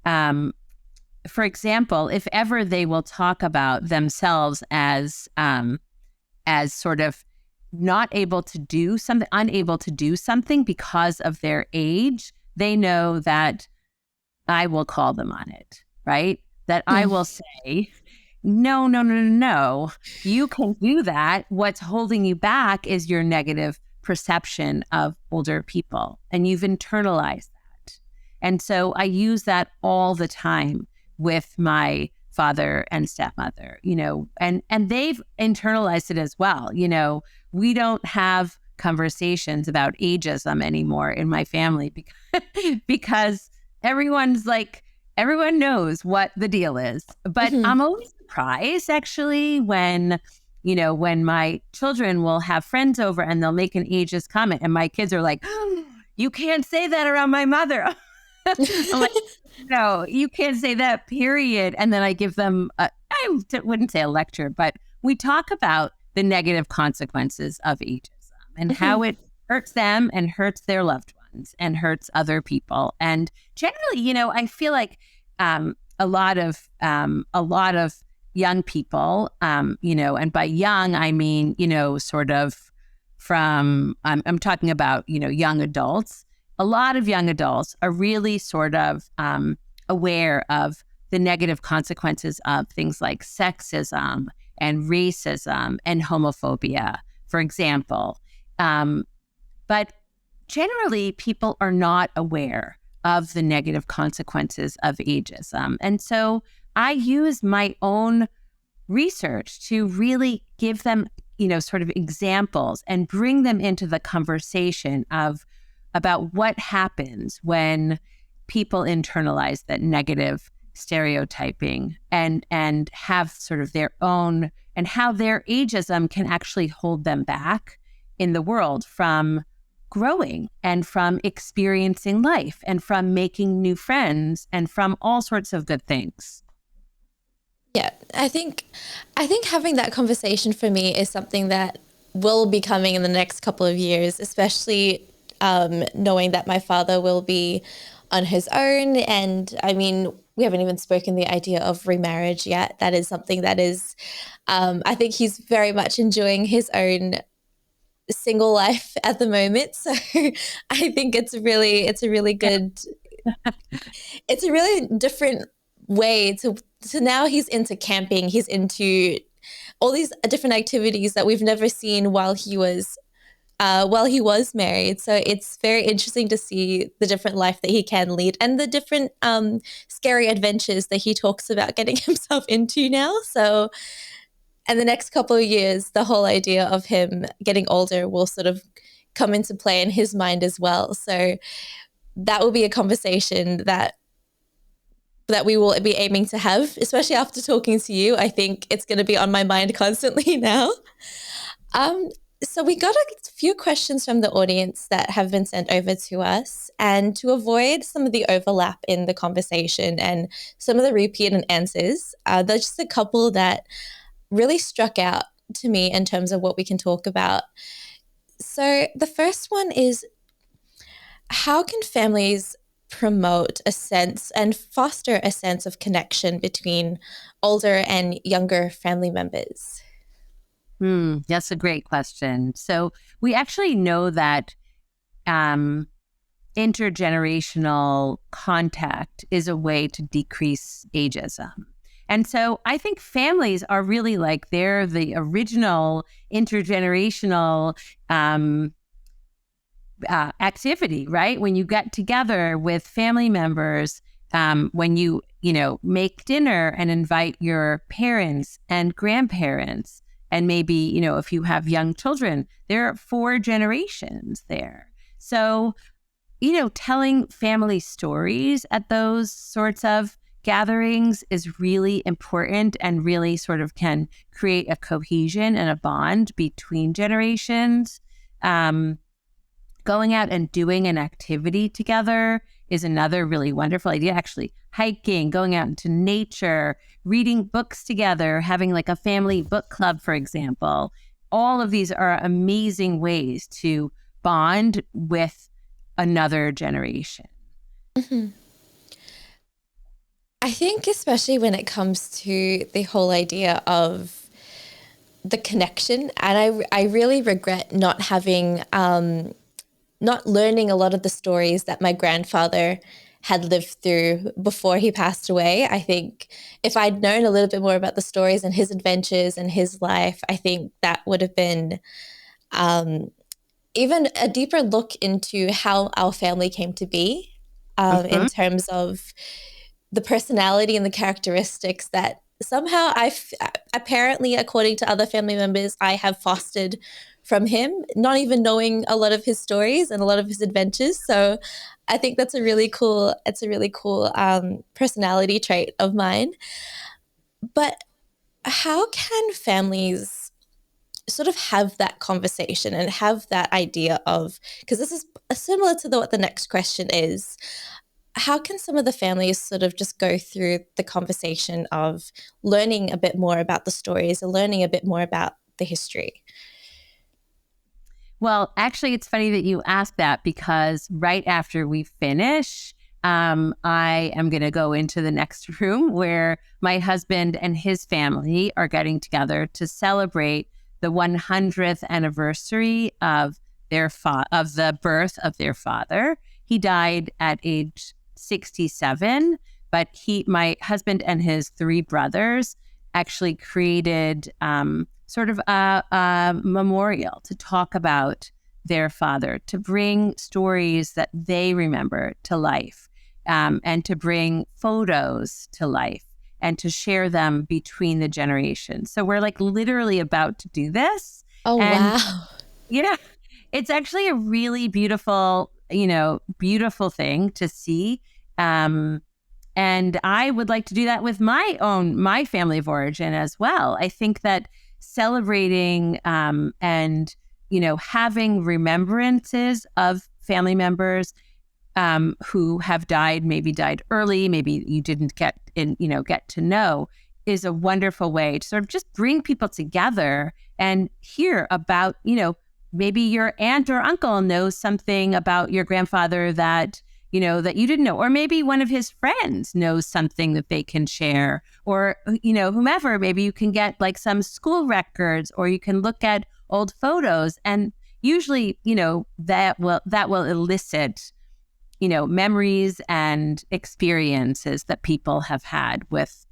for example, if ever they will talk about themselves as sort of not able to do something, unable to do something because of their age, they know that I will call them on it, right? That I will say, no, you can do that. What's holding you back is your negative perception of older people, and you've internalized that. And so I use that all the time with my father and stepmother, and they've internalized it as well. We don't have conversations about ageism anymore in my family because everyone knows what the deal is. But I'm always surprised actually when my children will have friends over and they'll make an ageist comment and my kids are like, oh, you can't say that around my mother. I'm like, no, you can't say that, period. And then I give them, I wouldn't say a lecture, but we talk about the negative consequences of ageism and how it hurts them and hurts their loved ones and hurts other people. And generally, I feel like a lot of young people, and by young, I mean, sort of from, I'm talking about, young adults. A lot of young adults are really sort of aware of the negative consequences of things like sexism and racism and homophobia, for example. But generally, people are not aware of the negative consequences of ageism. And so I use my own research to really give them, sort of examples and bring them into the conversation about what happens when people internalize that negative stereotyping and have sort of their own, and how their ageism can actually hold them back in the world from growing and from experiencing life and from making new friends and from all sorts of good things. Yeah, I think having that conversation for me is something that will be coming in the next couple of years, especially knowing that my father will be on his own. And I mean, we haven't even spoken the idea of remarriage yet. That is something that is, I think he's very much enjoying his own single life at the moment. So I think it's a really good, it's a really different way to now he's into camping. He's into all these different activities that we've never seen while he was married. So it's very interesting to see the different life that he can lead and the different scary adventures that he talks about getting himself into now. So in the next couple of years, the whole idea of him getting older will sort of come into play in his mind as well. So that will be a conversation that we will be aiming to have, especially after talking to you. I think it's going to be on my mind constantly now. So we got a few questions from the audience that have been sent over to us, and to avoid some of the overlap in the conversation and some of the repeated answers, there's just a couple that really struck out to me in terms of what we can talk about. So the first one is, how can families promote a sense and foster a sense of connection between older and younger family members? That's a great question. So we actually know that intergenerational contact is a way to decrease ageism. And so I think families are really like they're the original intergenerational activity, right? When you get together with family members, when you make dinner and invite your parents and grandparents, and maybe, if you have young children, there are 4 generations there. So, telling family stories at those sorts of gatherings is really important and really sort of can create a cohesion and a bond between generations. Going out and doing an activity together is another really wonderful idea. Actually, hiking, going out into nature, reading books together, having like a family book club, for example. All of these are amazing ways to bond with another generation. Mm-hmm. I think especially when it comes to the whole idea of the connection, and I really regret not having, not learning a lot of the stories that my grandfather had lived through before he passed away. I think if I'd known a little bit more about the stories and his adventures and his life, I think that would have been even a deeper look into how our family came to be, in terms of the personality and the characteristics that somehow apparently, according to other family members, I have fostered from him, not even knowing a lot of his stories and a lot of his adventures. So I think that's a really cool personality trait of mine. But how can families sort of have that conversation and have that idea of, because this is similar to what the next question is, how can some of the families sort of just go through the conversation of learning a bit more about the stories and learning a bit more about the history? Well, actually, it's funny that you asked that because right after we finish, I am going to go into the next room where my husband and his family are getting together to celebrate the 100th anniversary of of the birth of their father. He died at age 67, but my husband and his 3 brothers actually created sort of a memorial to talk about their father, to bring stories that they remember to life, and to bring photos to life and to share them between the generations. So we're like literally about to do this. Oh, and wow. Yeah, it's actually a really beautiful, beautiful thing to see. And I would like to do that with my family of origin as well. I think that celebrating and having remembrances of family members who have died, maybe died early, maybe you didn't get to know, is a wonderful way to sort of just bring people together and hear about, maybe your aunt or uncle knows something about your grandfather that that you didn't know, or maybe one of his friends knows something that they can share, or, whomever, maybe you can get like some school records, or you can look at old photos, and usually, that will elicit, memories and experiences that people have had with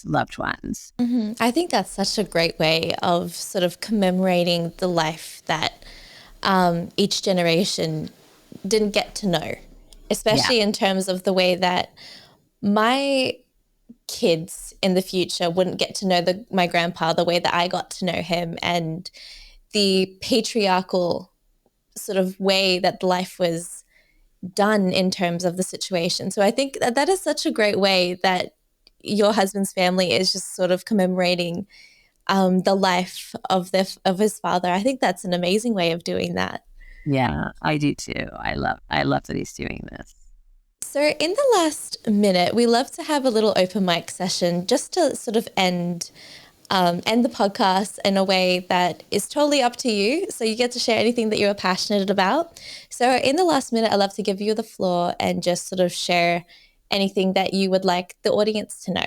loved ones. Mm-hmm. I think that's such a great way of sort of commemorating the life that each generation didn't get to know, especially in terms of the way that my kids in the future wouldn't get to know my grandpa the way that I got to know him, and the patriarchal sort of way that life was done in terms of the situation. So I think that is such a great way that your husband's family is just sort of commemorating the life of his father. I think that's an amazing way of doing that. Yeah, I do too. I love that he's doing this. So in the last minute, we love to have a little open mic session just to sort of end end the podcast in a way that is totally up to you. So you get to share anything that you're passionate about. So in the last minute, I'd love to give you the floor and just sort of share anything that you would like the audience to know.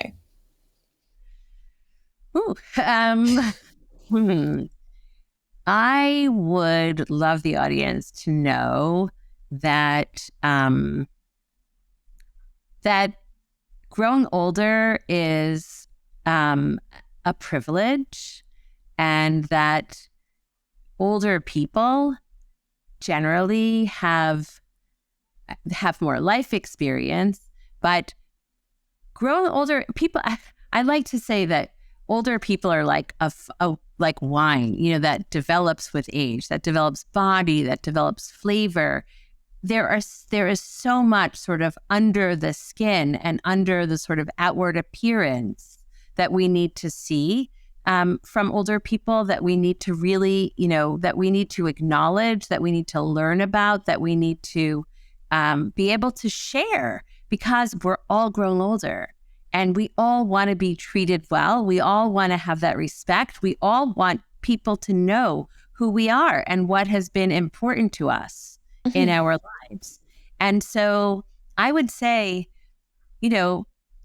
I would love the audience to know that that growing older is a privilege, and that older people generally have more life experience, but growing older people, I like to say that older people are like like wine, that develops with age, that develops body, that develops flavor. There is so much sort of under the skin and under the sort of outward appearance that we need to see from older people, that we need to really, that we need to acknowledge, that we need to learn about, that we need to be able to share, because we're all grown older and we all want to be treated well. We all want to have that respect. We all want people to know who we are and what has been important to us in our lives. And so I would say,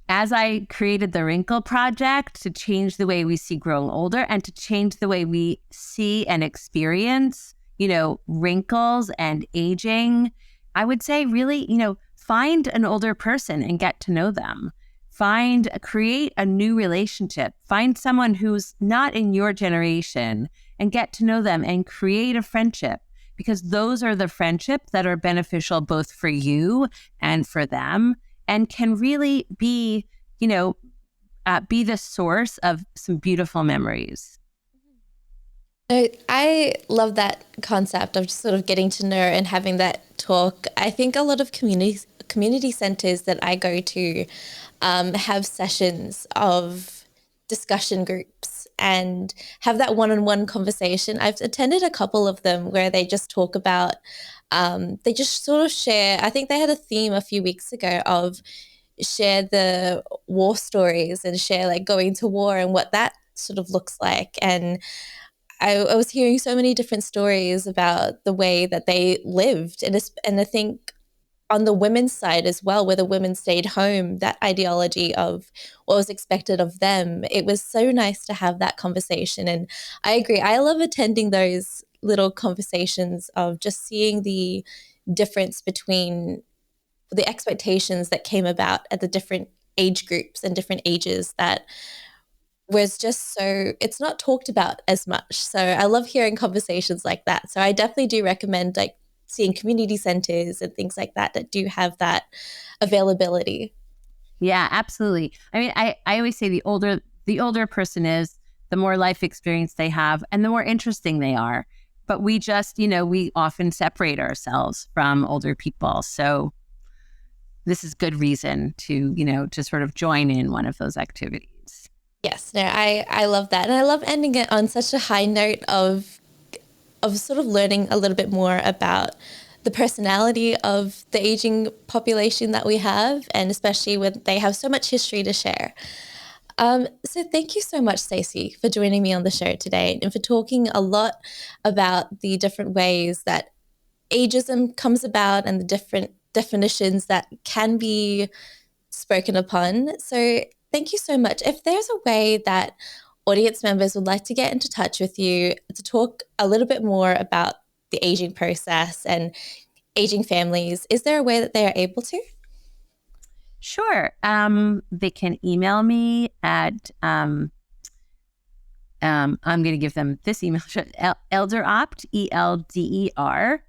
as I created the Wrinkle Project to change the way we see growing older and to change the way we see and experience, wrinkles and aging, I would say really, find an older person and get to know them. Create a new relationship. Find someone who's not in your generation and get to know them and create a friendship, because those are the friendships that are beneficial both for you and for them, and can really be, be the source of some beautiful memories. I love that concept of just sort of getting to know and having that talk. I think a lot of community centers that I go to have sessions of discussion groups and have that one-on-one conversation. I've attended a couple of them where they just talk about, they just sort of share. I think they had a theme a few weeks ago of share the war stories and share like going to war and what that sort of looks like. And I was hearing so many different stories about the way that they lived. And I think on the women's side as well, where the women stayed home, that ideology of what was expected of them, it was so nice to have that conversation. And I agree. I love attending those little conversations of just seeing the difference between the expectations that came about at the different age groups and different ages that was just so, it's not talked about as much. So I love hearing conversations like that. So I definitely do recommend like seeing community centers and things like that that do have that availability. Yeah, absolutely. I mean, I always say the older person is, the more life experience they have and the more interesting they are. But we just, we often separate ourselves from older people. So this is good reason to, to sort of join in one of those activities. Yes, no, I love that. And I love ending it on such a high note of sort of learning a little bit more about the personality of the aging population that we have, and especially when they have so much history to share. So thank you so much, Stacey, for joining me on the show today and for talking a lot about the different ways that ageism comes about and the different definitions that can be spoken upon. So thank you so much. If there's a way that audience members would like to get into touch with you to talk a little bit more about the aging process and aging families, is there a way that they are able to? Sure. They can email me at, I'm going to give them this email, elderopt, ELDEROP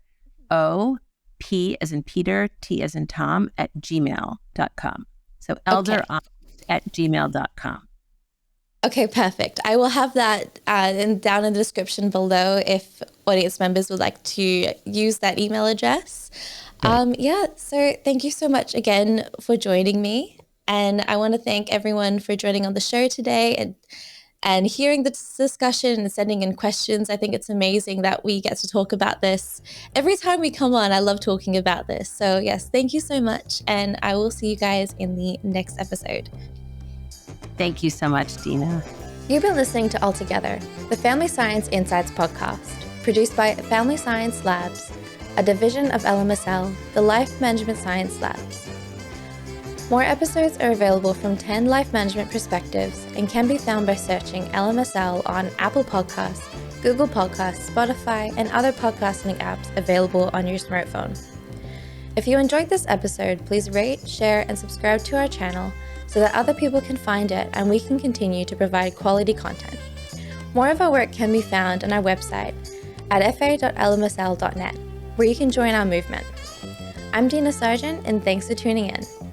as in Peter, T as in Tom, @gmail.com. So elderopt@gmail.com. Okay, perfect. I will have that down in the description below if audience members would like to use that email address. So thank you so much again for joining me. And I want to thank everyone for joining on the show today and hearing the discussion and sending in questions. I think it's amazing that we get to talk about this every time we come on. I love talking about this. So yes, thank you so much. And I will see you guys in the next episode. Thank you so much, Dina. You've been listening to Altogether, the Family Science Insights podcast, produced by Family Science Labs, a division of LMSL, the Life Management Science Labs. More episodes are available from 10 life management perspectives and can be found by searching LMSL on Apple Podcasts, Google Podcasts, Spotify, and other podcasting apps available on your smartphone. If you enjoyed this episode, please rate, share, and subscribe to our channel so that other people can find it and we can continue to provide quality content. More of our work can be found on our website at fa.lmsl.net, where you can join our movement. I'm Dina Sargeant, and thanks for tuning in.